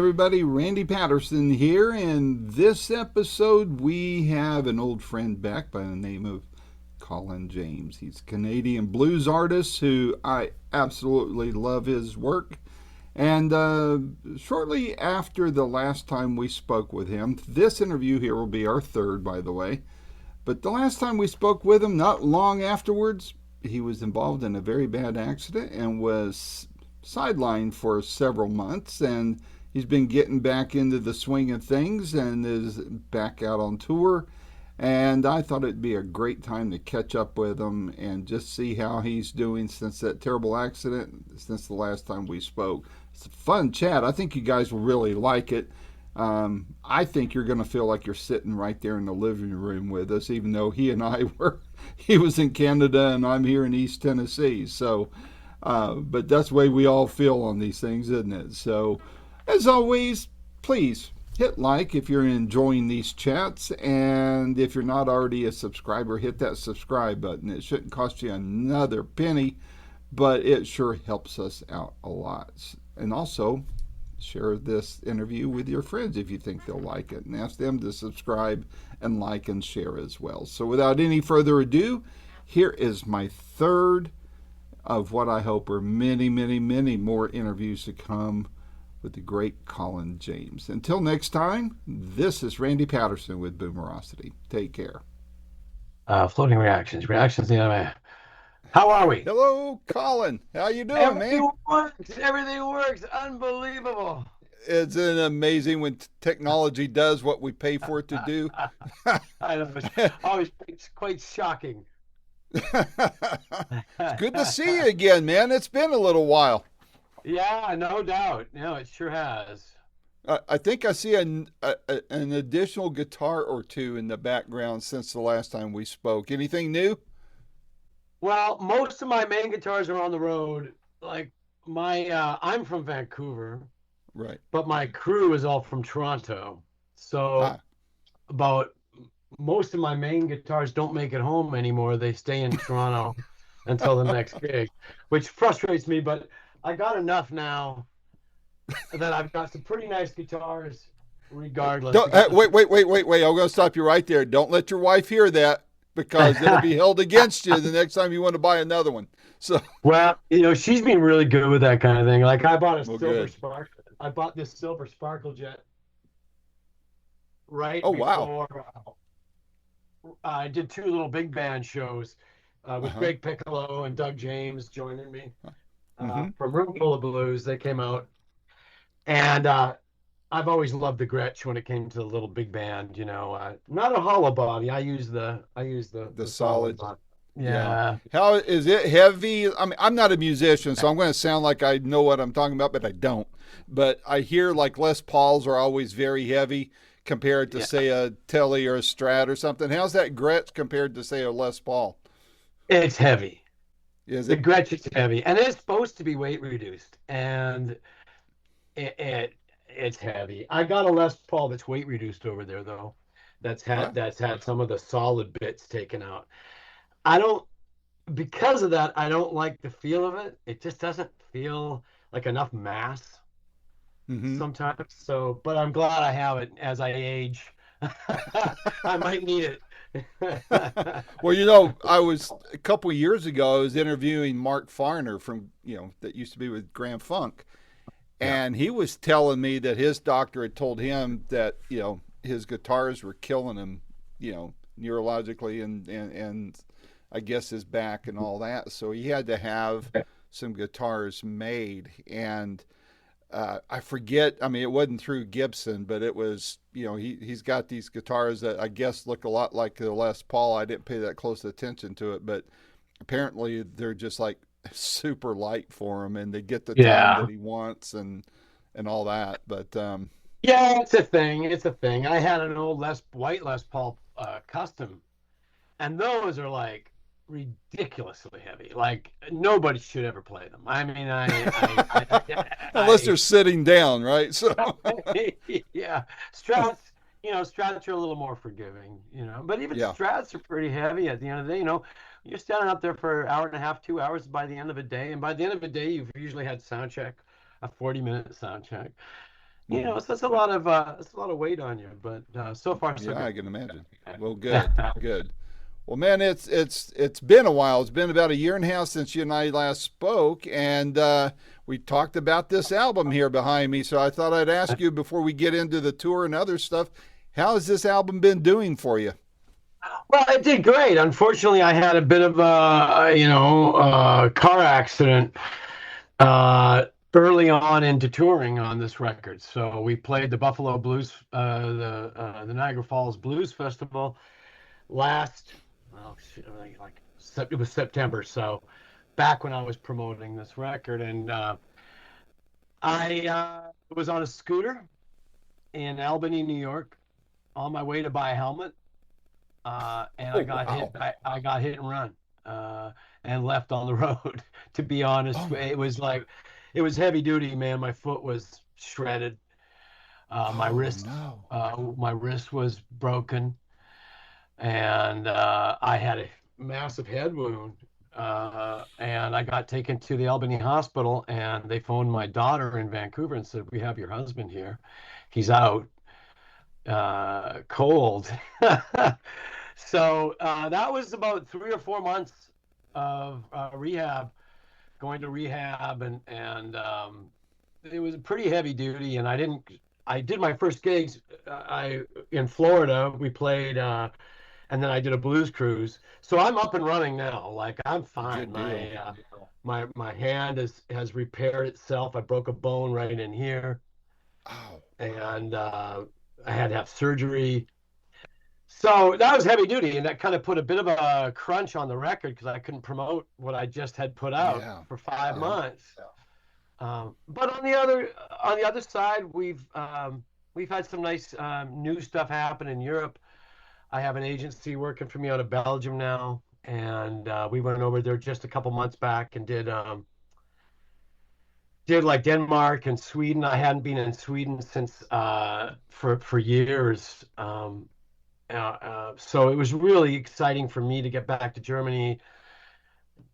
everybody. Randy Patterson here. In this episode, we have an old friend back by the name of Colin James. He's a Canadian blues artist who I absolutely love his work. And shortly after the last time we spoke with him, this interview here will be our third, by the way. But the last time we spoke with him, not long afterwards, he was involved in a very bad accident and was sidelined for several months, and he's been getting back into the swing of things and is back out on tour. And I thought it'd be a great time to catch up with him and just see how he's doing since that terrible accident, since the last time we spoke. It's a fun chat. I think you guys will really like it. I think you're going to feel like you're sitting right there in the living room with us, even though he was in Canada and I'm here in East Tennessee. So, but that's the way we all feel on these things, isn't it? So, as always, please hit like if you're enjoying these chats. And if you're not already a subscriber, hit that subscribe button. It shouldn't cost you another penny, but it sure helps us out a lot. And also, share this interview with your friends if you think they'll like it, and ask them to subscribe and like and share as well. So without any further ado, here is my third of what I hope are many, many, many more interviews to come with the great Colin James. Until next time, this is Randy Patterson with Boomerocity. Take care. Floating reactions the other way. How are we? Hello, Colin. How you doing, man? Everything works. Everything works. Unbelievable. Isn't it amazing when technology does what we pay for it to do? I know. It's quite shocking. It's good to see you again, man. It's been a little while. Yeah, no doubt. No, it sure has. I think I see an additional guitar or two in the background since the last time we spoke. Anything new? Well, most of my main guitars are on the road. Like I'm from Vancouver, Right. but my crew is all from Toronto. So Ah. about most of my main guitars don't make it home anymore. They stay in Toronto until the next gig, which frustrates me, but I got enough now that I've got some pretty nice guitars regardless. Wait. I'm going to stop you right there. Don't let your wife hear that, because it'll be held against you the next time you want to buy another one. So, Well, she's been really good with that kind of thing. Like I bought a well, silver good. spark. I bought this silver sparkle jet right Oh, wow. before I did two little big band shows with Uh-huh. Greg Piccolo and Doug James joining me Mm-hmm. from Room Full of Blues. They came out, and I've always loved the Gretsch when it came to the little big band. Not a hollow body. I use The the solid solid. body. Yeah. Yeah, How is it heavy? I mean, I'm not a musician, so I'm going to sound like I know what I'm talking about, but I don't. But I hear like Les Pauls are always very heavy compared to, yeah. say, a Telly or a Strat or something. How's that Gretsch compared to, say, a Les Paul? It's heavy. Is The it? Gretsch is heavy, and it's supposed to be weight reduced, and it's heavy. I got a Les Paul that's weight reduced over there though. Huh? That's had some of the solid bits taken out. I don't Because of that, I don't like the feel of it. It just doesn't feel like enough mass Mm-hmm. sometimes. So, but I'm glad I have it as I age. I might need it. Well, I was a couple of years ago. I was interviewing Mark Farner from that used to be with Grand Funk, Yeah. and he was telling me that his doctor had told him that his guitars were killing him, neurologically and I guess his back and all that. So he had to have some guitars made, and I forget. I mean, it wasn't through Gibson, but it was. He's got these guitars that I guess look a lot like the Les Paul. I didn't pay that close attention to it, but apparently they're just like super light for him, and they get the tone Yeah. that he wants and all that. But Yeah, it's a thing. It's a thing. I had an old white Les Paul custom, and those are like ridiculously heavy. Like nobody should ever play them. I mean, unless they're sitting down, right? So yeah, Strats. Strats are a little more forgiving. But even yeah, Strats are pretty heavy at the end of the day. You're standing up there for an hour and a half, 2 hours by the end of a day, and by the end of a day, you've usually had sound check, a 40-minute sound check. Hmm. so it's a lot of weight on you, but so far so Yeah, good. I can imagine. Well, good, good. Well, man, it's been a while. It's been about a year and a half since you and I last spoke, and we talked about this album here behind me. So I thought I'd ask you before we get into the tour and other stuff, how has this album been doing for you? Well, it did great. Unfortunately, I had a bit of a car accident uh, early on into touring on this record. So we played the Buffalo Blues, the Niagara Falls Blues Festival last, well, shit, it was September. So back when I was promoting this record, and I was on a scooter in Albany, New York, on my way to buy a helmet, and Oh, wow. I got hit and run, and left on the road. To be honest, Oh, it was heavy duty, man. My foot was shredded. oh no. My wrist was broken, and I had a massive head wound. And I got taken to the Albany hospital, and they phoned my daughter in Vancouver and said, "We have your husband here. He's out cold." So that was about 3 or 4 months of rehab, going to rehab, and it was pretty heavy duty. And I did my first gigs. I in Florida. We played, and then I did a blues cruise. So I'm up and running now. Like I'm fine. Good deal. My hand has repaired itself. I broke a bone right in here, Oh, and I had to have surgery. So that was heavy duty, and that kind of put a bit of a crunch on the record because I couldn't promote what I just had put out yeah. for five Yeah. months. But on the other side, we've had some nice new stuff happen in Europe. I have an agency working for me out of Belgium now, and we went over there just a couple months back and did like Denmark and Sweden. I hadn't been in Sweden since for years. So it was really exciting for me to get back to Germany,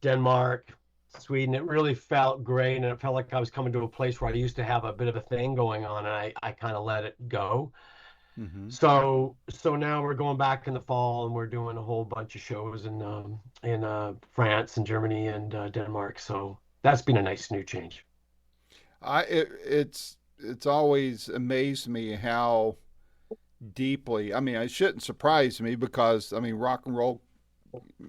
Denmark, Sweden. It really felt great, and it felt like I was coming to a place where I used to have a bit of a thing going on, and I kind of let it go. Hmm. So now we're going back in the fall, and we're doing a whole bunch of shows in France and Germany and Denmark. So that's been a nice new change. It's always amazed me how deeply. I mean, it shouldn't surprise me because I mean, rock and roll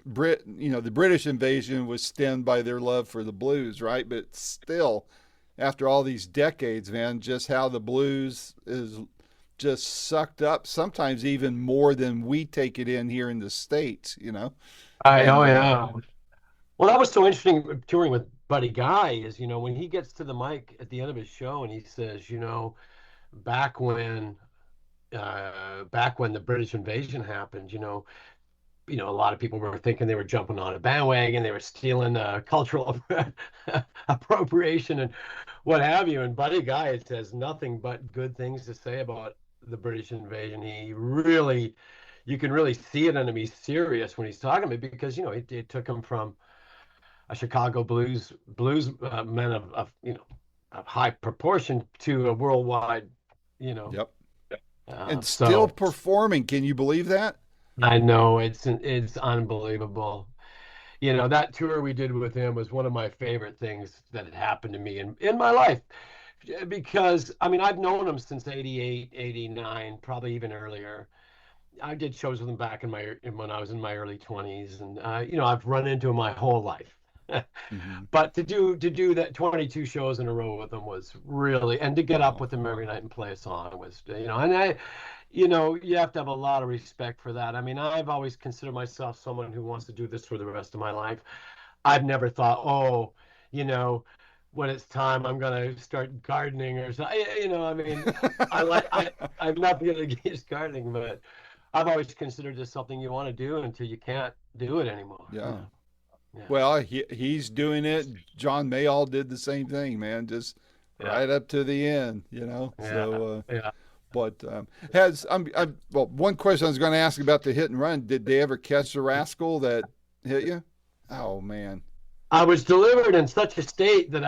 the British invasion was stemmed by their love for the blues, right? But still, after all these decades, man, just how the blues is just sucked up, sometimes even more than we take it in here in the States. Oh And yeah. Well, that was so interesting touring with Buddy Guy is, when he gets to the mic at the end of his show and he says, back when back when the British invasion happened, a lot of people were thinking they were jumping on a bandwagon, they were stealing cultural appropriation and what have you. And Buddy Guy it says nothing but good things to say about the British invasion. You can really see it in him. He's serious when he's talking about it because it took him from a Chicago blues man of high proportion to a worldwide, you know. yep, and still So performing. Can you believe that? I know it's unbelievable. That tour we did with him was one of my favorite things that had happened to me in my life because I mean I've known him since 88, 89, probably even earlier. I did shows with him back when I was in my early 20s, and I've run into him my whole life. Hmm. But to do that 22 shows in a row with him was really, and to get up Wow. with him every night and play a song was, and you have to have a lot of respect for that. I mean, I've always considered myself someone who wants to do this for the rest of my life. I've never thought, oh, you know, when it's time, I'm gonna start gardening or something. I mean, I'm not going against gardening, but I've always considered this something you want to do until you can't do it anymore. Yeah. Yeah, Well, he's doing it. John Mayall did the same thing, man. Just yeah, right up to the end. yeah, So, yeah. but has well, one question I was going to ask about the hit and run. Did they ever catch the rascal that hit you? Oh man. I was delivered in such a state that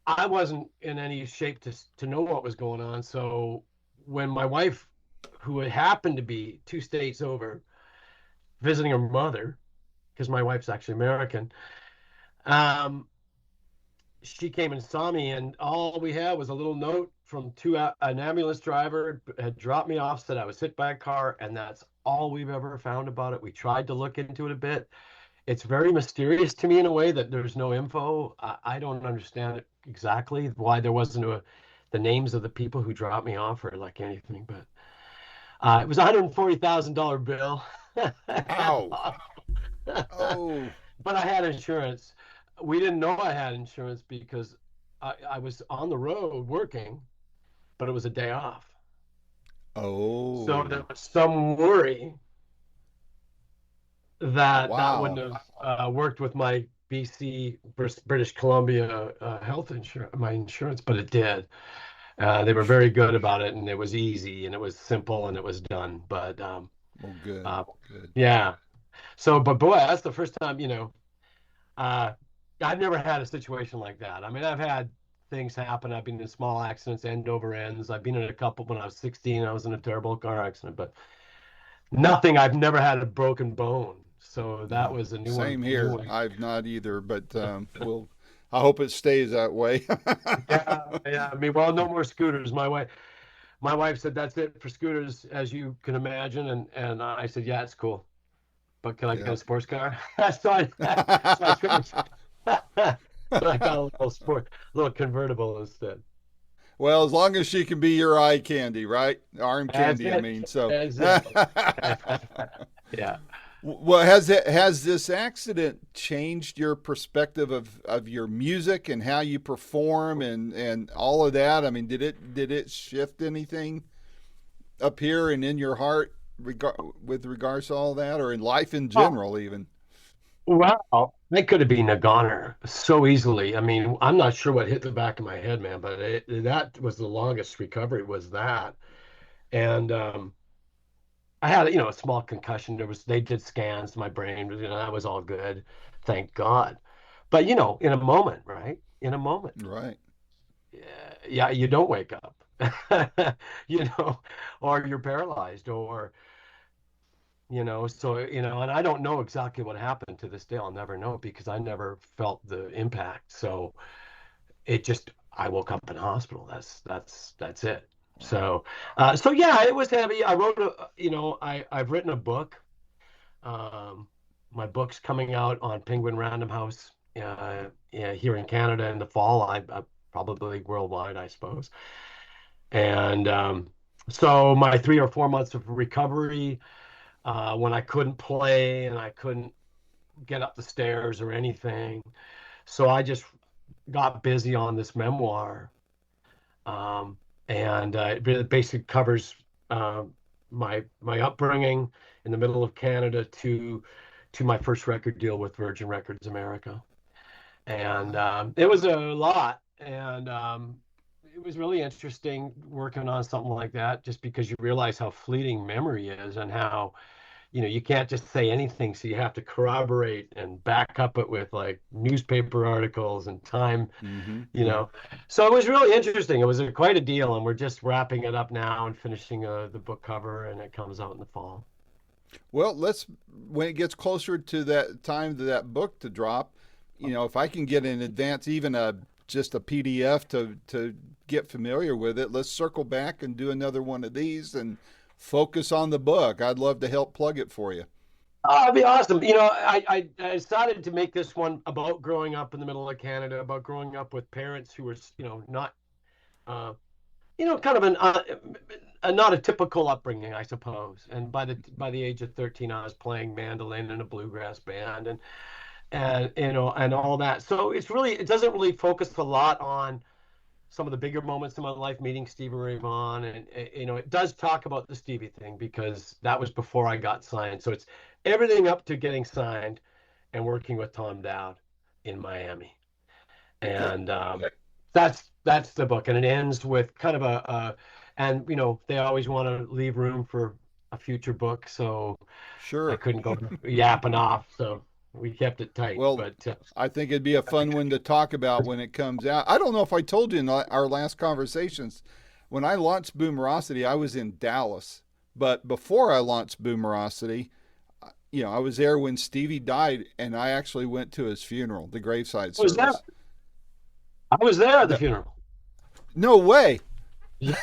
I wasn't in any shape to know what was going on. So when my wife, who happened to be 2 states over, visiting her mother, because my wife's actually American, um, she came and saw me, and all we had was a little note from an ambulance driver had dropped me off, said I was hit by a car, and that's all we've ever found about it. We tried to look into it a bit. It's very mysterious to me in a way that there's no info. I don't understand it exactly why there wasn't the names of the people who dropped me off or like anything, but it was a $140,000 bill. Ow. Oh. But I had insurance. We didn't know I had insurance because I was on the road working, but it was a day off. So there Oh. was some worry that that Wow. wouldn't have worked with my BC versus British Columbia health insurance, my insurance, but it did. They were very good about it, and it was easy, and it was simple, and it was done. But Well, good. uh, Good. yeah. So, but boy, that's the first time, uh, I've never had a situation like that. I mean, I've had things happen. I've been in small accidents, end over ends. I've been in a couple when I was 16. I was in a terrible car accident, but nothing. I've never had a broken bone. So that No. was a new one. Same New here. one. I've not either, but we'll. I hope it stays that way. Yeah, yeah. I mean, well, no more scooters. My wife said that's it for scooters, as you can imagine, and I said, yeah, it's cool, but can I get Yeah. a sports car? so I, so I switched. So I got a little convertible instead. Well, as long as she can be your eye candy, right? Arm That's candy, I it. mean. So, That's it. Yeah. well, has this accident changed your perspective of your music and how you perform and all of that? I mean, did it shift anything up here and in your heart with regards to all that, or in life in Oh, general, even? wow. That could have been a goner so easily. I mean, I'm not sure what hit the back of my head, man, but that was the longest recovery was that. And I had, a small concussion. They did scans to my brain, that was all good, thank God. But in a moment, right? In a moment, Right. yeah, you don't wake up, you know, or you're paralyzed, or so and I don't know exactly what happened to this day. I'll never know because I never felt the impact. So I woke up in a hospital. That's it. Wow. So yeah, it was heavy. I wrote I've written a book. Um, my book's coming out on Penguin Random House yeah, here in Canada in the fall. I probably worldwide, I suppose. And so my 3 or 4 months of recovery, when I couldn't play and I couldn't get up the stairs or anything. So I just got busy on this memoir. Um, and it basically covers uh, my upbringing in the middle of Canada to my first record deal with Virgin Records America. And Wow. it was a lot. And it was really interesting working on something like that, just because you realize how fleeting memory is and how you can't just say anything, so you have to corroborate and back up it with like newspaper articles and time, Mm-hmm. you know. So it was really interesting. It was quite a deal, and we're just wrapping it up now and finishing the book cover, and it comes out in the fall. Well, when it gets closer to that time to that book to drop, if I can get in advance, even just a PDF to get familiar with it, let's circle back and do another one of these and focus on the book. I'd love to help plug it for you. Oh, it'd be awesome. I decided to make this one about growing up in the middle of Canada, about growing up with parents who were, not, uh, kind of not a typical upbringing, I suppose. And by the age of 13, I was playing mandolin in a bluegrass band, and all that. So it doesn't really focus a lot on some of the bigger moments in my life, meeting Stevie Ray Vaughan, and it does talk about the Stevie thing because that was before I got signed. So it's everything up to getting signed and working with Tom Dowd in Miami, Okay. and that's the book, and it ends with kind of and they always want to leave room for a future book, so I Sure. couldn't go yapping off. So We kept it tight, Well, but I think it'd be a fun one to talk about when it comes out. I don't know if I told you in our last conversations. When I launched Boomerocity, I was in Dallas. But before I launched Boomerocity, I was there when Stevie died, and I actually went to his funeral, the graveside I was there. service. I was there at the No, funeral. no way. Yeah.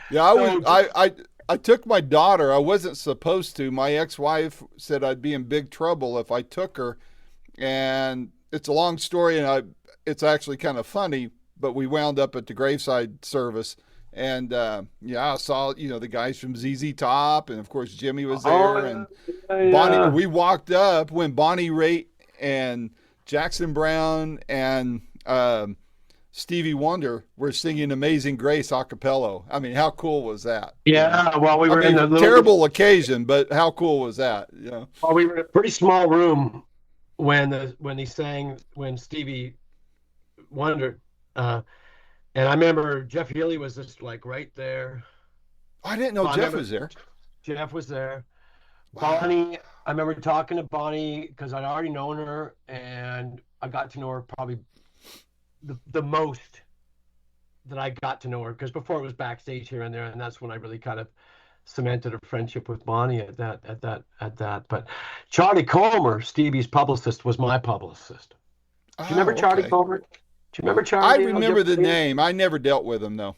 Yeah, I was. So I took my daughter. I wasn't supposed to. My ex-wife said I'd be in big trouble if I took her, and it's a long story, and it's actually kind of funny. But we wound up at the graveside service, and yeah, I saw the guys from ZZ Top, and of course Jimmy was oh there, and yeah, Bonnie. yeah. We walked up when Bonnie Raitt and Jackson Brown and Stevie Wonder were singing "Amazing Grace" a cappella. I mean, how cool was that? Yeah, well, we I were in mean, a little. terrible occasion, but how cool was that? Well, we were in a pretty small room when Stevie Wonder, uh, and I remember Jeff Healey was just like right there. I didn't know Well, I Jeff remember was there. Jeff was there. Wow. Bonnie, I remember talking to Bonnie because I'd already known her, and I got to know her probably the most that I got to know her, because before it was backstage here and there, and that's when I really kind of cemented a friendship with Bonnie at that. But Charlie Comer, Stevie's publicist, was my publicist. Do you remember Oh, Charlie okay. Comer? Do you remember I Charlie? remember the name. I never dealt with him though.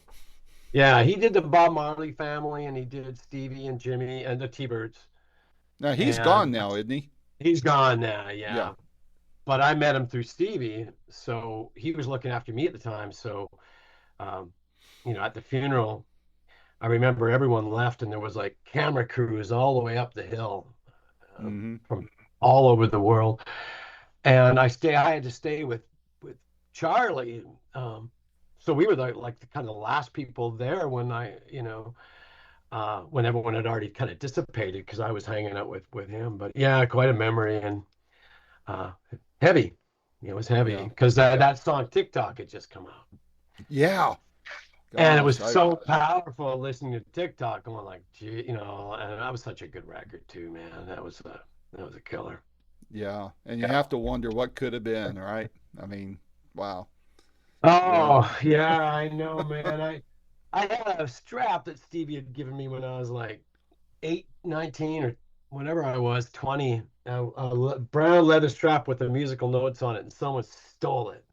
Yeah, he did the Bob Marley family, and he did Stevie and Jimmy and the T-Birds. Now he's And gone now, isn't he? he's gone now, Yeah. yeah. But I met him through Stevie, so he was looking after me at the time. So, um, at the funeral, I remember everyone left, and there was like camera crews all the way up the hill, Hmm. from all over the world. And I had to stay with Charlie. So we were the kind of last people there when when everyone had already kind of dissipated, because I was hanging out with him. But yeah, quite a memory, and uh, heavy. It was heavy Yeah. because that song TikTok had just come out. Yeah. And it was Gosh, so powerful listening to TikTok, going like, gee, and that was such a good record too, man. That was a killer. yeah, and you have to wonder what could have been, right? I mean, wow. Yeah. Oh yeah, I know, man. I had a strap that Stevie had given me when I was like 19, or whenever I was 20. A brown leather strap with the musical notes on it, and someone stole it.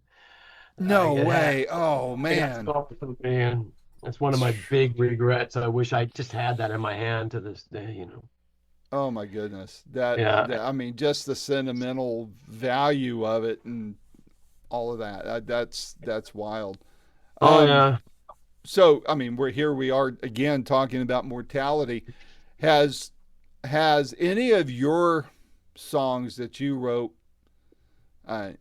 No It had way. Oh it got man. stolen from me, and it's one of my big regrets. I wish I just had that in my hand to this day. Oh my goodness. That, Yeah. that I mean, just the sentimental value of it and all of that. That's wild. Oh Um, yeah. so I mean, we are again talking about mortality. Has any of your songs that you wrote, uh,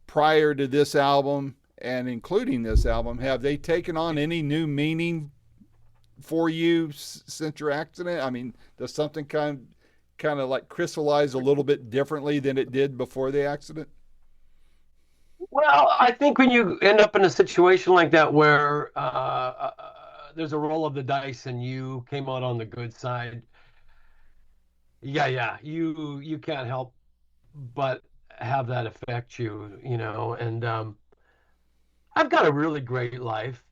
prior to this album and including this album, have they taken on any new meaning for you since your accident? I mean, does something kind of like crystallize a little bit differently than it did before the accident? Well, I think when you end up in a situation like that where there's a roll of the dice and you came out on the good side, yeah, yeah, you can't help but have that affect you. And I've got a really great life.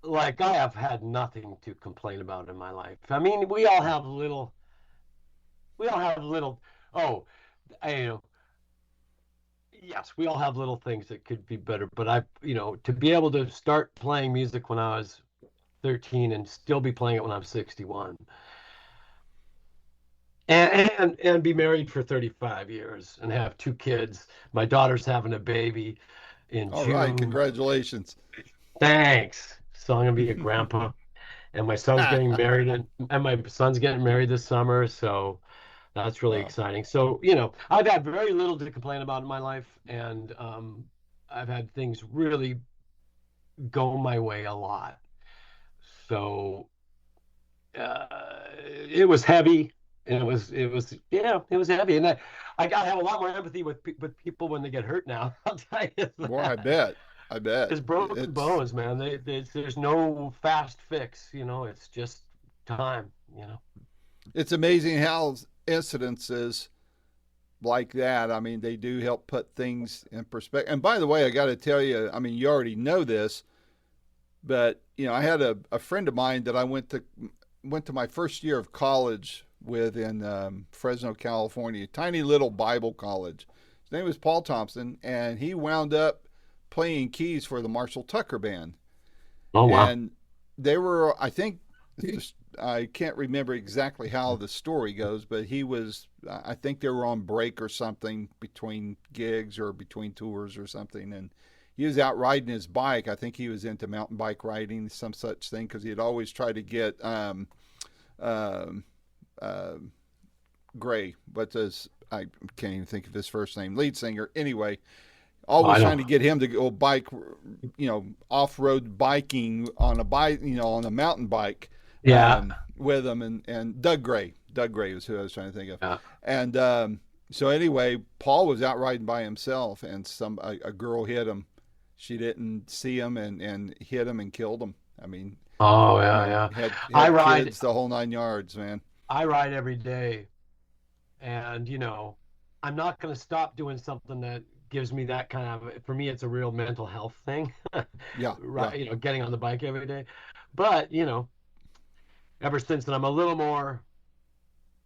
Like, I have had nothing to complain about in my life. I mean, we all have little. Oh, you know, yes, we all have little things that could be better. But to be able to start playing music when I was 13 and still be playing it when I'm 61, and be married for 35 years and have two kids. My daughter's having a baby in All right, June. congratulations. Thanks. So I'm gonna be a grandpa, and my son's getting married, and my son's getting married this summer. So that's really Wow. exciting. So I've had very little to complain about in my life, and I've had things really go my way a lot. So uh, it was heavy, and it was heavy, and I gotta have a lot more empathy with people when they get hurt now. I'll tell you Boy, I that. bet. I bet. It's broken It's bones, man. There's no fast fix. It's just time. it's amazing incidences like that, I mean, they do help put things in perspective. And by the way, I got to tell you, I mean, you already know this, but I had a friend of mine that I went to my first year of college with in Fresno, California, tiny little Bible college. His name was Paul Thompson, and he wound up playing keys for the Marshall Tucker Band. Oh, wow. And they were, I think, I can't remember exactly how the story goes, but I think they were on break or something between gigs or between tours or something. And he was out riding his bike. I think he was into mountain bike riding, some such thing, because he had always tried to get uh, Gray, I can't even think of his first name, lead singer. Anyway, Oh, I always trying know. to get him to go bike, off-road biking on a bike, on a mountain bike, Yeah. with him. And Doug Gray was who I was trying to think of. Yeah. And so anyway, Paul was out riding by himself, and a girl hit him. She didn't see him and hit him and killed him. I mean, Oh, yeah, yeah. I had ride, kids the whole 9 yards, man. I ride every day, and I'm not going to stop doing something that gives me that kind of. For me, it's a real mental health thing, Yeah, yeah, right? Getting on the bike every day. But ever since then, I'm a little more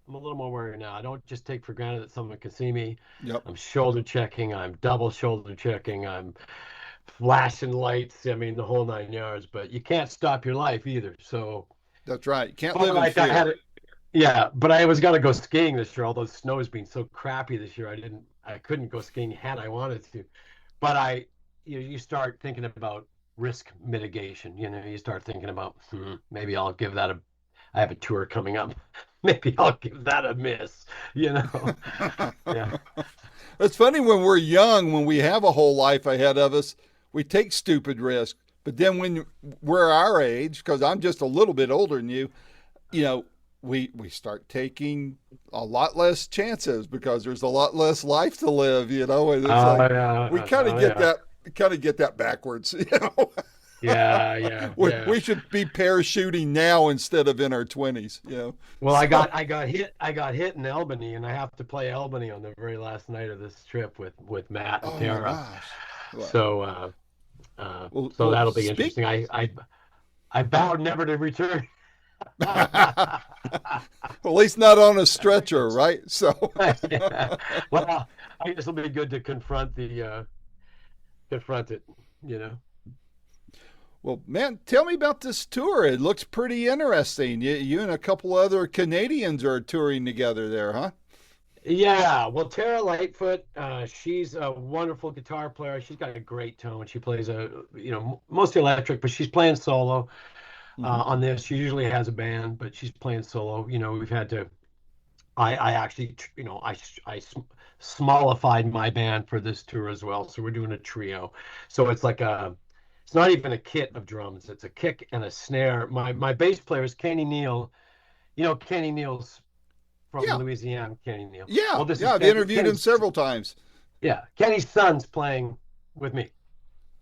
worried now. I don't just take for granted that someone can see me. yep. I'm shoulder checking. I'm double shoulder checking. I'm flashing lights. I mean, the whole 9 yards. But you can't stop your life either. So, That's right. You can't but live in like I had fear. it. Yeah, but I was gonna go skiing this year. Although the snow has been so crappy this year, I couldn't go skiing had I wanted to. But you start thinking about risk mitigation. You start thinking about maybe I'll give that a. I have a tour coming up. Maybe I'll give that a miss. You know. Yeah. It's funny when we're young, when we have a whole life ahead of us, we take stupid risks. But then when we're our age, because I'm just a little bit older than you, you know, we start taking a lot less chances because there's a lot less life to live, and it's Oh like we yeah. kind of Oh get yeah. that backwards. Yeah. Yeah. we, Yeah. we should be parachuting now instead of in our 20s. Well, I So, got I got hit I got hit in Albany, and I have to play Albany on the very last night of this trip with Matt and oh my Tara. gosh. Well, So well, so well that'll be speak. interesting. I vowed never to return. Well, at least not on a stretcher, right? So, Yeah. Well, I guess it'll be good to confront it. You know. well, man, tell me about this tour. It looks pretty interesting. You and a couple other Canadians are touring together there, huh? Yeah, well, Tara Lightfoot, she's a wonderful guitar player. She's got a great tone. She plays mostly electric, but she's playing solo Hmm. on this. She usually has a band, but she's playing solo. We've had to. I actually, smallified my band for this tour as well. So we're doing a trio. So it's not even a kit of drums. It's a kick and a snare. My bass player is Kenny Neal. Kenny Neal's from Yeah, Louisiana, Kenny Neal. yeah, Well, this yeah. is I've interviewed him Kenny's. several times. Yeah, Kenny's son's playing with me.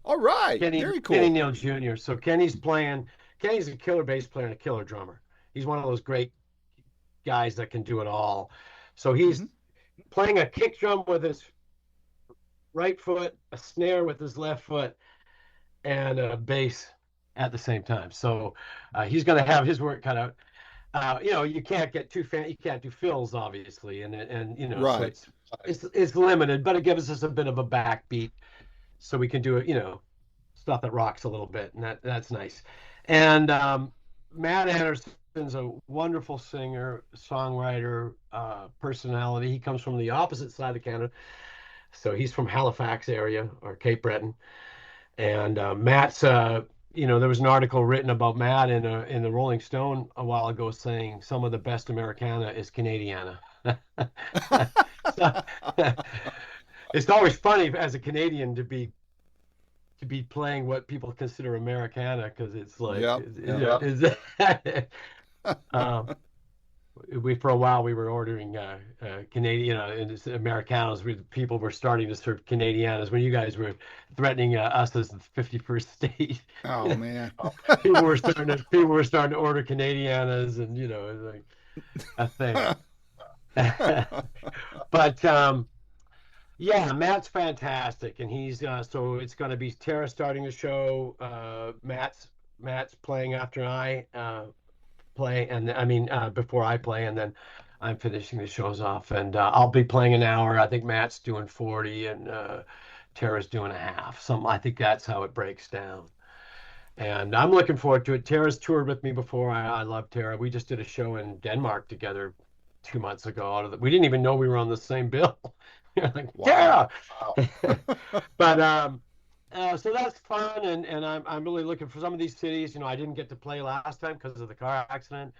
All right, Kenny very Kenny cool. Neal Jr. So Kenny's playing. Kenny's a killer bass player and a killer drummer. He's one of those great guys that can do it all. So he's Hmm. playing a kick drum with his right foot, a snare with his left foot, and a bass at the same time. So he's going to have his work cut out. You can't get too fan. You can't do fills, obviously, and so Right. it's limited, but it gives us a bit of a backbeat, so we can do it. Stuff that rocks a little bit, and that's nice. And Matt Anderson's a wonderful singer, songwriter, personality. He comes from the opposite side of Canada, so he's from Halifax area or Cape Breton. And Matt's, there was an article written about Matt in the Rolling Stone a while ago saying some of the best Americana is Canadiana. So, it's always funny as a Canadian to be playing what people consider Americana because it's like Yep. Yep. um, we for a while we were ordering Canadian, and it's Americanos. People were starting to serve Canadianas when you guys were threatening us as the 51st state. Oh man. People were starting to order Canadianas, and it's like a thing. But yeah, Matt's fantastic, and he's so it's going to be Tara starting the show. Matt's playing after I play, and I mean before I play, and then I'm finishing the shows off, and I'll be playing an hour. I think Matt's doing 40, and Tara's doing a half. Some I think that's how it breaks down. And I'm looking forward to it. Tara's toured with me before. I love Tara. We just did a show in Denmark together 2 months ago. We didn't even know we were on the same bill. You're like, Wow. Tara. But so that's fun, and I'm really looking for some of these cities. I didn't get to play last time because of the car accident.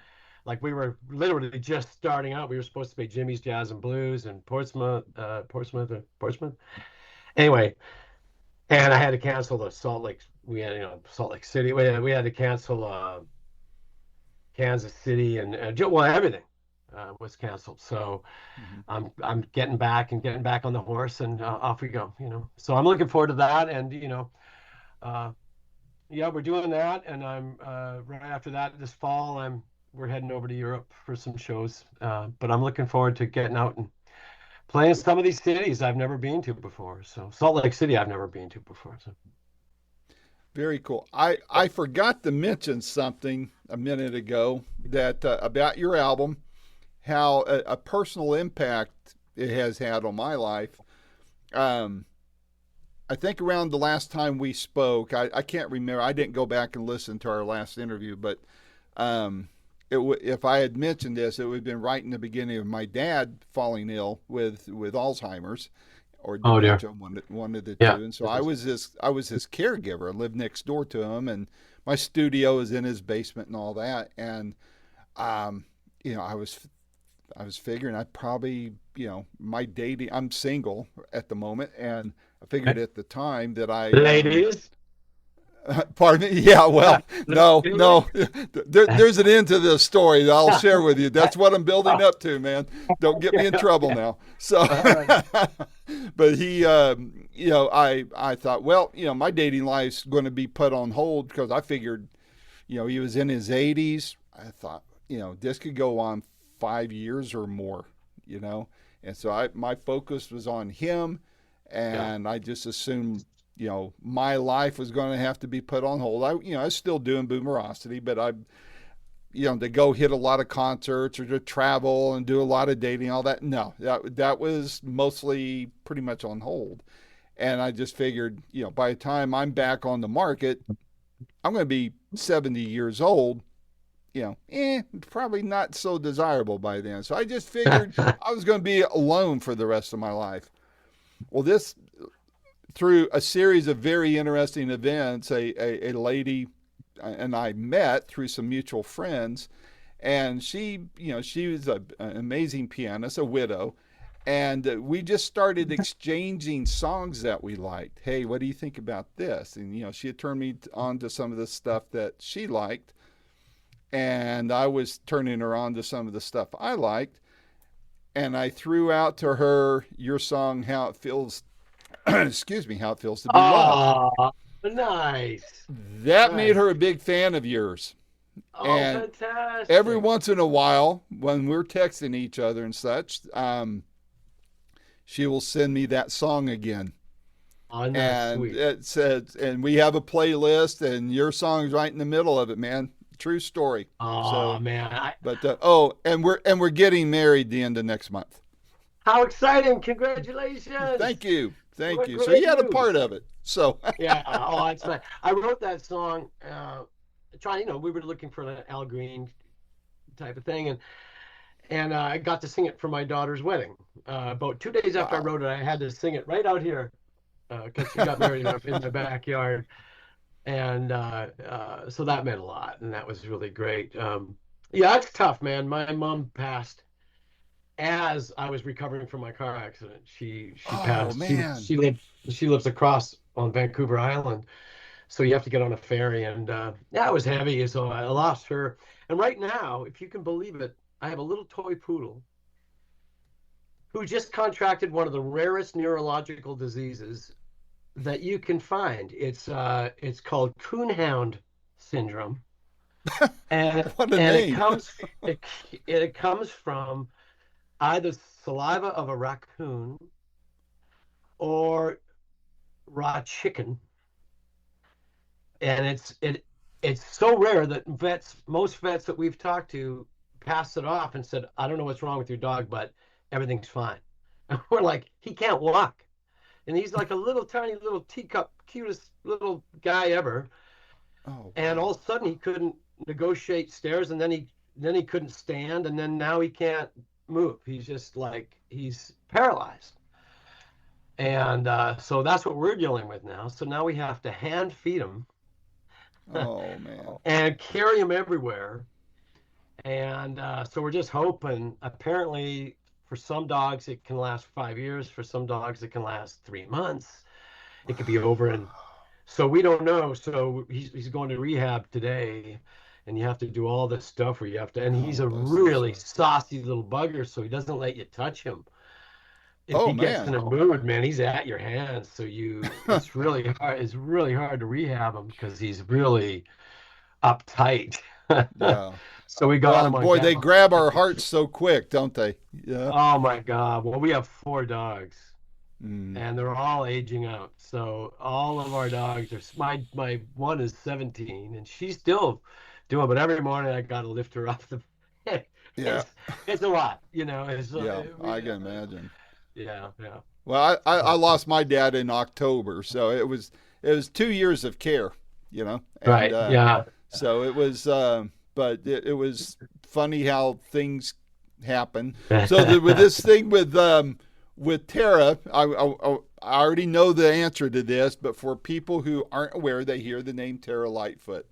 Like we were literally just starting out. We were supposed to play Jimmy's Jazz and Blues in Portsmouth. Anyway, and I had to cancel the Salt Lake. We had, Salt Lake City. We had to cancel Kansas City, and well, everything was canceled. So Mhm. I'm getting back on the horse, and off we go. So I'm looking forward to that, and uh, yeah, we're doing that, and I'm right after that this fall. We're heading over to Europe for some shows, but I'm looking forward to getting out and playing some of these cities I've never been to before. So Salt Lake City I've never been to before. So. Very cool. I forgot to mention something a minute ago that about your album, how a personal impact it has had on my life. Um, I think around the last time we spoke, I can't remember. I didn't go back and listen to our last interview, but um, if I had mentioned this, it would have been right in the beginning of my dad falling ill with Alzheimer's or Oh dear. dementia, one of the Yeah. two. And so I was his caregiver. I lived next door to him, and my studio is in his basement and all that. And um, I was figuring I'd probably, my dating, I'm single at the moment, and I figured Okay. at the time that Ladies. pardon me, yeah, well, no, no, there's an end to this story that I'll share with you. That's what I'm building up to, man. Don't get me in trouble now. So, All right. but I thought, well, my dating life's going to be put on hold because I figured, he was in his 80s. I thought, this could go on 5 years or more, and so my focus was on him, Yeah. and I just assumed, my life was going to have to be put on hold. I was still doing Boomerocity, but to go hit a lot of concerts or to travel and do a lot of dating, all that. No, that was mostly pretty much on hold. And I just figured, by the time I'm back on the market, I'm going to be 70 years old. Probably not so desirable by then. So I just figured I was going to be alone for the rest of my life. Well, through a series of very interesting events, a lady and I met through some mutual friends, and she was an amazing pianist, a widow, and we just started exchanging songs that we liked. Hey, what do you think about this? And she had turned me on to some of the stuff that she liked, and I was turning her on to some of the stuff I liked, and I threw out to her your song, How It Feels, excuse me, How It Feels to Be Loved. Oh, nice. That made Nice. her a big fan of yours. Oh, And every fantastic. once in a while, when we're texting each other and such, she will send me that song again. Oh, that's And sweet. it says, and we have a playlist, and your song's right in the middle of it, man. True story. Oh So, man, but and we're getting married the end of next month. how exciting! Congratulations. Thank What you. So great you had a part news. of it. So, Yeah. Oh, it's nice. I wrote that song. We were looking for an Al Green type of thing, and I got to sing it for my daughter's wedding. About 2 days after I wow. wrote it, I had to sing it right out here because she got married in the backyard, and so that meant a lot, and that was really great. Yeah, it's tough, man. My mom passed as I was recovering from my car accident. She Oh passed. She man. she lives she lives across on Vancouver Island, so you have to get on a ferry, and yeah, it was heavy. So I lost her, and right now, if you can believe it, I have a little toy poodle who just contracted one of the rarest neurological diseases that you can find. It's called Coonhound syndrome, and What a and name. it comes from either saliva of a raccoon or raw chicken, and it's so rare that most vets that we've talked to, pass it off and said, "I don't know what's wrong with your dog, but everything's fine." And we're like, "He can't walk," and he's like a little tiny little teacup, cutest little guy ever. Oh And all wow. of a sudden he couldn't negotiate stairs, and then he couldn't stand, and then now he can't move. He's just like he's paralyzed. And so that's what we're dealing with now. So now we have to hand feed him Oh man. and carry him everywhere. And so we're just hoping. Apparently, for some dogs, it can last 5 years. For some dogs, it can last 3 months. It could be over. And so we don't know. So he's going to rehab today. And you have to do all this stuff where you have to. And he's Oh, a bless his really heart. saucy little bugger. So he doesn't let you touch him. If Oh he gets in man. a mood, man, he's at your hands. So it's really hard. It's really hard to rehab him because he's really uptight. Yeah. So we got Well, him on boy, they camera. grab our hearts so quick, don't they? Yeah. Oh my God. Well, we have 4 dogs Mm. and they're all aging out. So all of our dogs are my one is 17 and she's still doing, but every morning I got to lift her off the Yeah. it's it's a lot, you know. It's Yeah. I can imagine. yeah, yeah. Well, I But lost my dad in October, so it was 2 years of care, and right, yeah. so it was, but it was funny how things happen. So with this thing with Tara, I already know the answer to this, but for people who aren't aware, they hear the name Tara Lightfoot,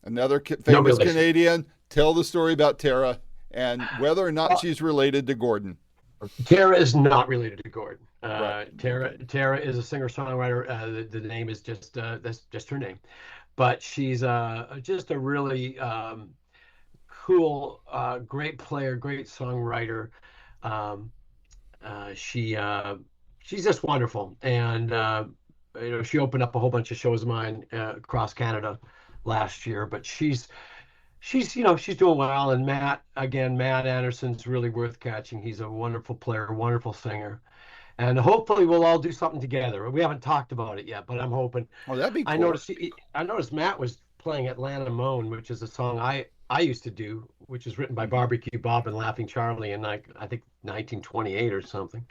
another No famous relation. Canadian. Tell the story about Tara and whether or not Well, she's related to Gordon. Tara is not related to Gordon. Right. Okay. Tara is a singer-songwriter. The name is that's just her name, but she's just a really cool, great player, great songwriter. Um, uh, she uh, she's just wonderful, and she opened up a whole bunch of shows of mine across Canada last year. But she's doing well. And Matt Anderson's really worth catching. He's a wonderful player, wonderful singer, and hopefully we'll all do something together. We haven't talked about it yet, but I'm hoping. Oh, that'd be I cool. noticed I noticed Matt was playing Atlanta Moan, which is a song I used to do, which is written by Hmm. Barbecue Bob and Laughing Charlie in like I think 1928 or something.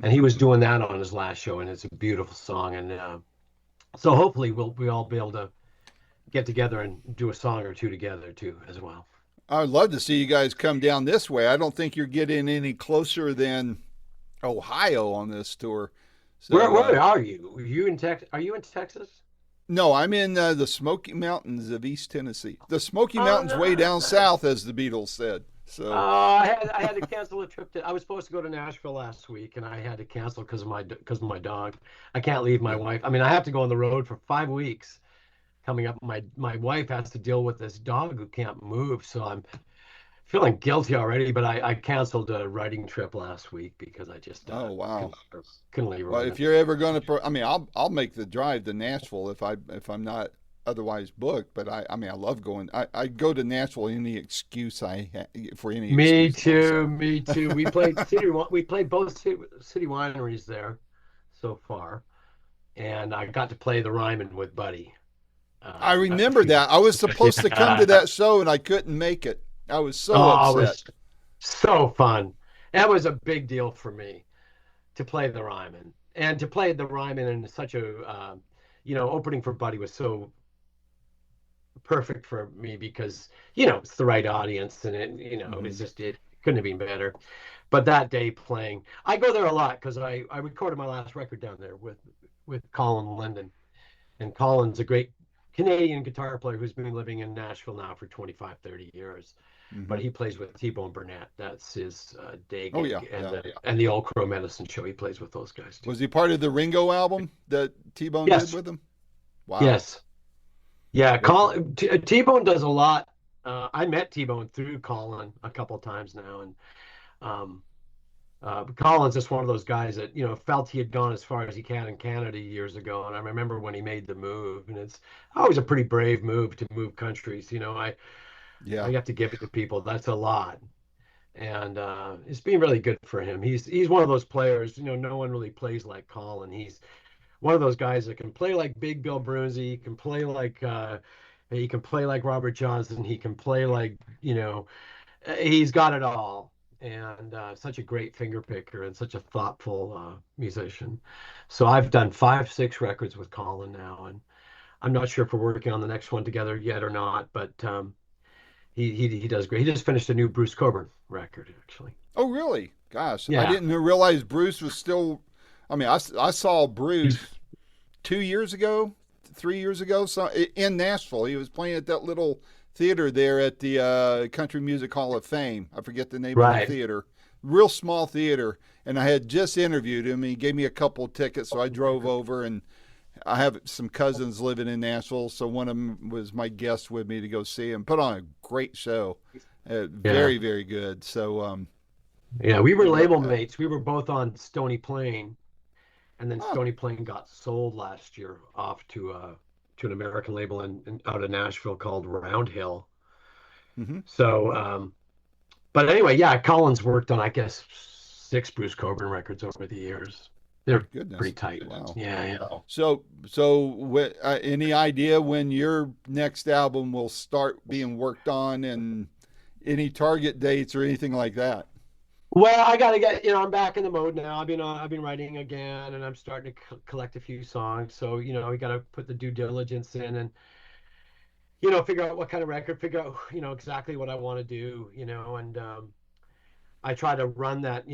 And he was doing that on his last show, and it's a beautiful song. And so hopefully we all be able to get together and do a song or two together too as well. I'd love to see you guys come down this way. I don't think you're getting any closer than Ohio on this tour. So, Where are you? Are you in Texas? Are you in Texas? no, I'm in the Smoky Mountains of East Tennessee. The Smoky Oh, Mountains way down south, nice. as the Beatles said. So, I had to cancel a trip I was supposed to go to Nashville last week, and I had to cancel because of my dog. I can't leave my yeah. wife. I mean, I have to go on the road for 5 weeks coming up. My wife has to deal with this dog who can't move, so I'm feeling guilty already. But I canceled a writing trip last week because I just Oh, wow. couldn't leave her Well, with if it. you're ever going to, I mean, I'll make the drive to Nashville if I'm not otherwise booked. But I mean, I love going. I go to Nashville any excuse for any Me excuse too. also. Me too. We played both city wineries there so far, and I got to play the Ryman with Buddy. I A remember few that. I was supposed to come to Yeah. that show and I couldn't make it. I was so Oh, it upset. was so fun. That was a big deal for me to play the Ryman and to play the Ryman in such a, opening for Buddy was so perfect for me because, it's the right audience and Hmm. it couldn't have been better. But that day playing, I go there a lot because I recorded my last record down there with Colin Linden. And Colin's a great Canadian guitar player who's been living in Nashville now for 25, 30 years. But Hmm. he plays with T-Bone Burnett. That's his day Oh yeah, gig. And yeah. the Old Crow Medicine Show. He plays with those guys too. Was he part of the Ringo album that T Bone did Yes. with him? Wow, Yes. Yeah. very cool. T-Bone does a lot. I met T-Bone through Colin a couple of times now. And um, Colin's just one of those guys that felt he had gone as far as he can in Canada years ago, and I remember when he made the move, and it's always a pretty brave move to move countries. I Yeah, have to give it to people. That's a lot, and it's been really good for him. He's one of those players, no one really plays like Colin. He's one of those guys that can play like Big Bill Brunsey, he can play like Robert Johnson, he can play like, he's got it all. And such a great finger picker and such a thoughtful musician. So I've done 5, 6 records with Colin now, and I'm not sure if we're working on the next one together yet or not, but he does great. He just finished a new Bruce Cockburn record, actually. Oh, really? Gosh, I Yeah. didn't realize Bruce was still. I mean, I saw Bruce 2 years ago, 3 years ago, so in Nashville. He was playing at that little theater there at the Country Music Hall of Fame. I forget the name of the Right. theater. Real small theater, and I had just interviewed him. He gave me a couple of tickets, so I drove over, and I have some cousins living in Nashville, so one of them was my guest with me to go see him. Put on a great show, Yeah. very very good. So Yeah, we were but, label mates. We were both on Stony Plain, and then oh, Stony Plain got sold last year off to an American label out of Nashville called Roundhill. mm-hmm. So, but anyway, yeah, Collins worked on, I guess, 6 Bruce Cockburn records over the years. They're pretty Goodness, tight. wow. Yeah, yeah. So any idea when your next album will start being worked on, and any target dates or anything like that? Well, I gotta get, I'm back in the mode now. I've been writing again, and I'm starting to collect a few songs. So, we gotta put the due diligence in, and figure out what kind of record, figure out, exactly what I want to do, and I try to run that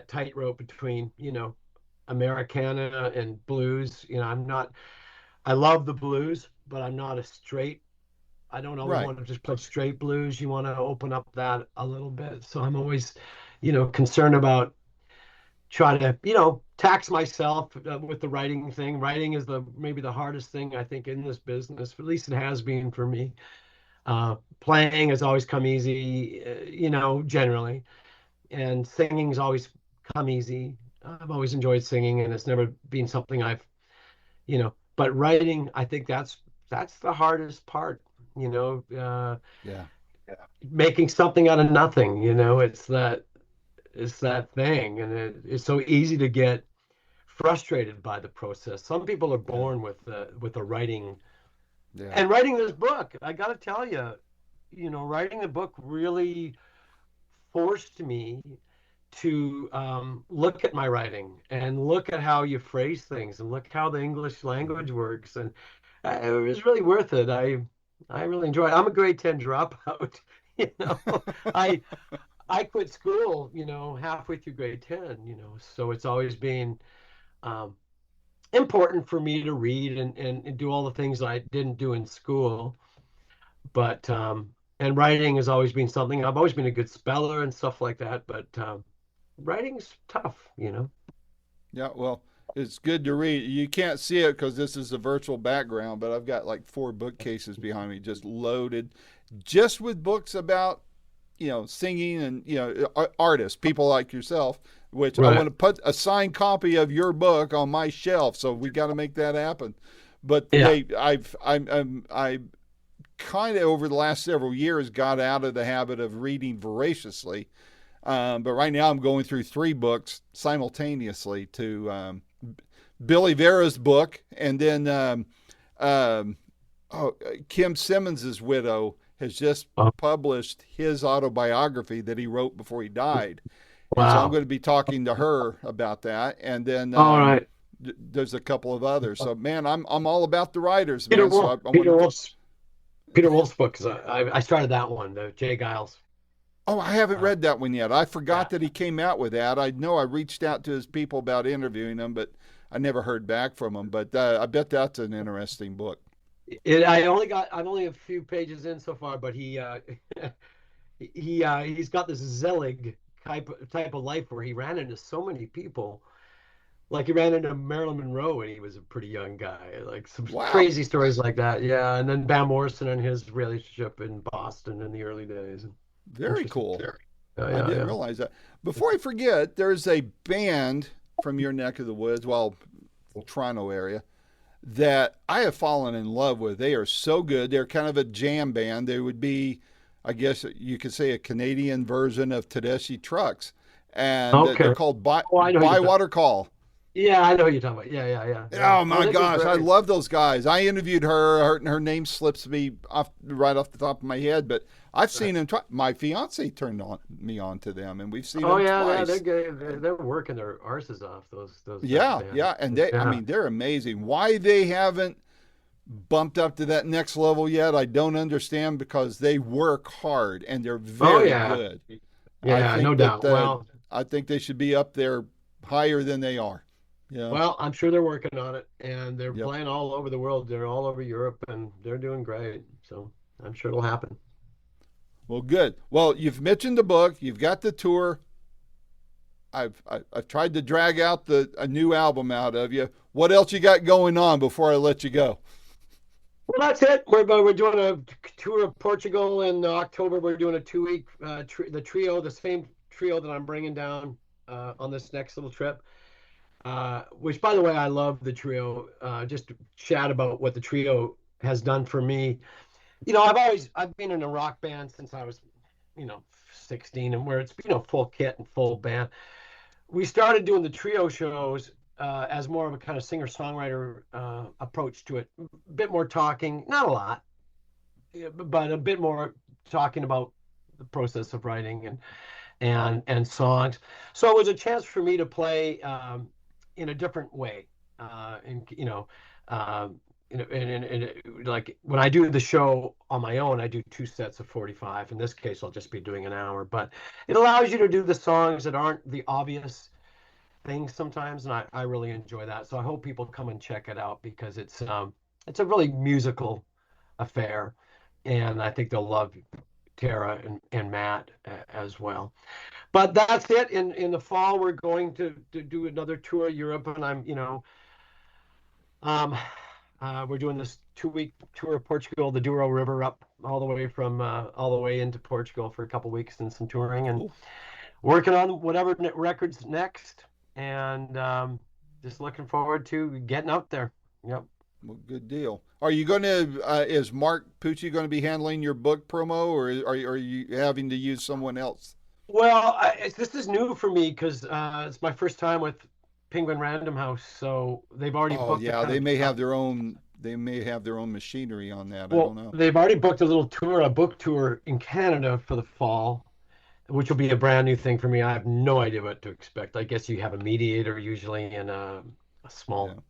tightrope between, Americana and blues. I love the blues, but I'm not a straight. I don't always Right. want to just play straight blues. You want to open up that a little bit. So I'm always, concerned about trying to, tax myself with the writing thing. Writing is maybe the hardest thing I think in this business. At least it has been for me. Playing has always come easy, generally, and singing's always come easy. I've always enjoyed singing, and it's never been something But writing, I think that's the hardest part. Yeah. Making something out of nothing. It's that thing, and it's so easy to get frustrated by the process. Some people are Yeah. born with the writing, Yeah. and writing this book. I got to tell you, writing the book really forced me to look at my writing and look at how you phrase things and look how the English language works, and it was really worth it. I really enjoy it. I'm a grade 10 dropout. You know, I I quit school, halfway through grade 10. So it's always been um, important for me to read and do all the things I didn't do in school. But and writing has always been something. I've always been a good speller and stuff like that. But writing's tough. Yeah, well, it's good to read. You can't see it because this is a virtual background, but I've got like 4 bookcases behind me just loaded just with books about, singing and, artists, people like yourself, which I want Right. to put a signed copy of your book on my shelf. So we got to make that happen. But Yeah. hey, I kind of over the last several years got out of the habit of reading voraciously. But right now I'm going through 3 books simultaneously to Billy Vera's book, and then um, Kim Simmons's widow has just Oh, published his autobiography that he wrote before he died. And so I'm wow. going to be talking to her about that. And then All right. there's a couple of others. So man, I'm all about the writers, Peter man. So Wolf. I want to. Peter Wolf's book. 'Cause I started that one. The Jay Giles. Oh, I haven't Uh, read that one yet. I yeah. forgot that he came out with that. I know I reached out to his people about interviewing him, but I never heard back from him. But I bet that's an interesting book. I'm only a few pages in so far, but he's got this Zelig type of life where he ran into so many people. Like he ran into Marilyn Monroe when he was a pretty young guy. Like some Wow, crazy stories like that. Yeah, and then Van Morrison and his relationship in Boston in the early days. very Interesting cool. story. Yeah, I yeah, didn't yeah. realize that. Before I forget, there's a band from your neck of the woods, well, Toronto area, that I have fallen in love with. They are so good. They're kind of a jam band. They would be, I guess you could say, a Canadian version of Tedeschi trucks, and they're Okay. called Oh, I know you're talking. Water Call. Yeah, I know what you're talking about. Yeah. Oh Oh, my they'd be gosh, I great. love those guys. I interviewed her name slips me right off the top of my head, but I've Right. seen them. My fiance turned me on to them, and we've seen Oh them yeah, they're twice. good. They're working their arses off. Those that Yeah, band. yeah, and I Yeah. mean, they're amazing. Why they haven't bumped up to that next level yet, I don't understand, because they work hard and they're Oh very yeah. good. I Yeah, no think that doubt. Well, I think they should be up there higher than they are. Yeah. well, I'm sure they're working on it, and they're Yep. playing all over the world. They're all over Europe, and they're doing great. So I'm sure it'll happen. Well, good. Well, you've mentioned the book. You've got the tour. I've tried to drag out a new album out of you. What else you got going on before I let you go? Well, that's it. We're doing a tour of Portugal in October. We're doing a 2 week the trio, the same trio that I'm bringing down on this next little trip. Which, by the way, I love the trio. Just to chat about what the trio has done for me. I've been in a rock band since I was, 16, and where it's full kit and full band. We started doing the trio shows as more of a kind of singer-songwriter approach to it. A bit more talking, not a lot, but a bit more talking about the process of writing and songs. So it was a chance for me to play in a different way. Like when I do the show on my own, I do 2 sets of 45. In this case, I'll just be doing an hour, but it allows you to do the songs that aren't the obvious things sometimes, and I really enjoy that. So I hope people come and check it out because it's a really musical affair, and I think they'll love Tara and Matt as well. But that's it. In the fall, we're going to do another tour of Europe, and um, we're doing this 2 week tour of Portugal, the Douro River up all the way from all the way into Portugal for a couple weeks and some touring, and Cool. working on whatever records next, and just looking forward to getting out there. Yep. Well, good deal. Are you going to? Is Mark Pucci going to be handling your book promo, or are you having to use someone else? Well, this is new for me because it's my first time with Penguin Random House, so they've already Oh booked a yeah, kind they of may have their own. They may have their own machinery on that. I don't well, know. they've already booked a little tour, a book tour in Canada for the fall, which will be a brand new thing for me. I have no idea what to expect. I guess you have a mediator usually in a Yeah. small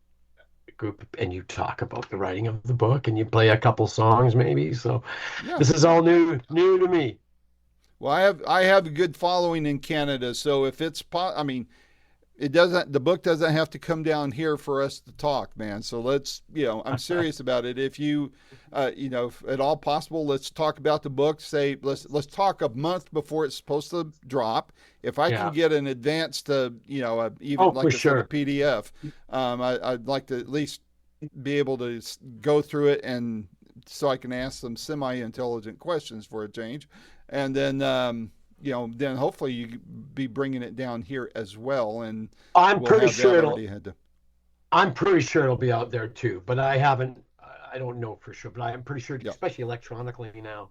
group, and you talk about the writing of the book, and you play a couple songs maybe. So Yeah. this is all new to me. Well, I have a good following in Canada, so if I mean, the book doesn't have to come down here for us to talk, man. So I'm serious about it. If you, if at all possible, let's talk about the book. Say, let's talk a month before it's supposed to drop. If I can Yeah. get an advance to, even Oh, like for I said, a sure. PDF, I'd like to at least be able to go through it, and so I can ask some semi-intelligent questions for a change, and then then hopefully you be bringing it down here as well, and I'm we'll pretty have sure that it'll. already had to. I'm pretty sure it'll be out there too, but I haven't. I don't know for sure, but I'm pretty sure, Yeah, especially electronically now.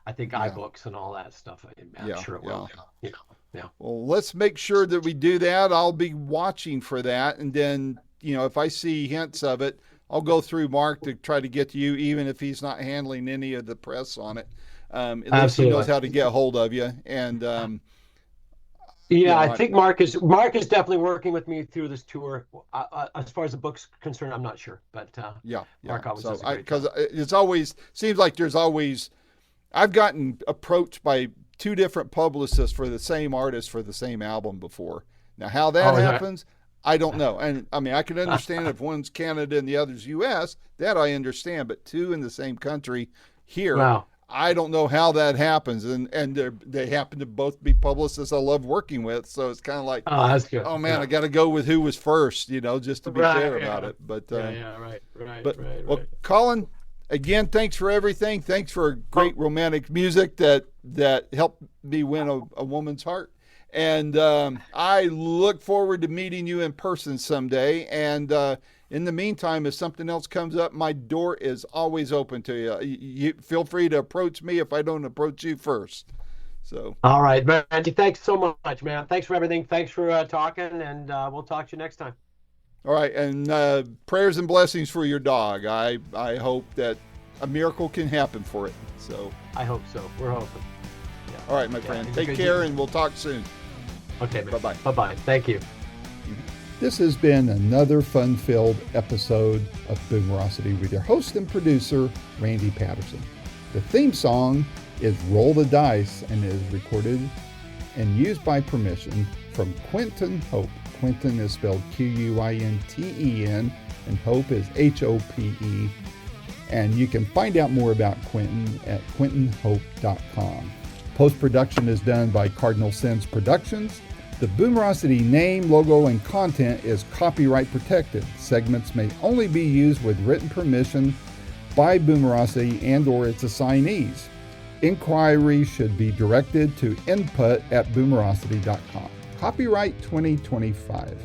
I think yeah, iBooks and all that stuff. I'm yeah, sure it yeah. will. Yeah, yeah. Well, let's make sure that we do that. I'll be watching for that, and then if I see hints of it, I'll go through Mark to try to get to you, even if he's not handling any of the press on it. At least he knows Absolutely. how to get a hold of you, and Yeah, I I, think Mark is definitely working with me through this tour. As far as the book's concerned, I'm not sure, but yeah, yeah. Mark always So does a great because job. it's always seems like there's always I've gotten approached by two different publicists for the same artist for the same album before. Now, how that Oh, is that? happens, I don't know. And I mean, I can understand if one's Canada and the other's U.S., that I understand. But two in the same country here, Wow. I don't know how that happens. And they happen to both be publicists I love working with. So it's kind of like, Oh, that's good. oh man, Yeah. I got to go with who was first, just to be fair Right. about Yeah. it. But Yeah. Right. well, Colin, again, thanks for everything. Thanks for Oh, great romantic music that helped me win a woman's heart. And I look forward to meeting you in person someday. And in the meantime, if something else comes up, my door is always open to you. You feel free to approach me if I don't approach you first. So, All right, Randy. Thanks so much, man. Thanks for everything. Thanks for talking, and we'll talk to you next time. all right. And prayers and blessings for your dog. I hope that a miracle can happen for it. So, I hope so. We're hoping. Yeah. all right, my friend. Take care, and we'll talk soon. Okay, man. Bye-bye. Bye-bye. Thank you. This has been another fun-filled episode of Boomerocity with your host and producer, Randy Patterson. The theme song is Roll the Dice and is recorded and used by permission from Quinton Hope. Quinton is spelled Quinten, and Hope is Hope. And you can find out more about Quinton at quintonhope.com. Post-production is done by Cardinal Sins Productions. The Boomerocity name, logo, and content is copyright protected. Segments may only be used with written permission by Boomerocity and or its assignees. Inquiry should be directed to input@boomerocity.com. Copyright 2025.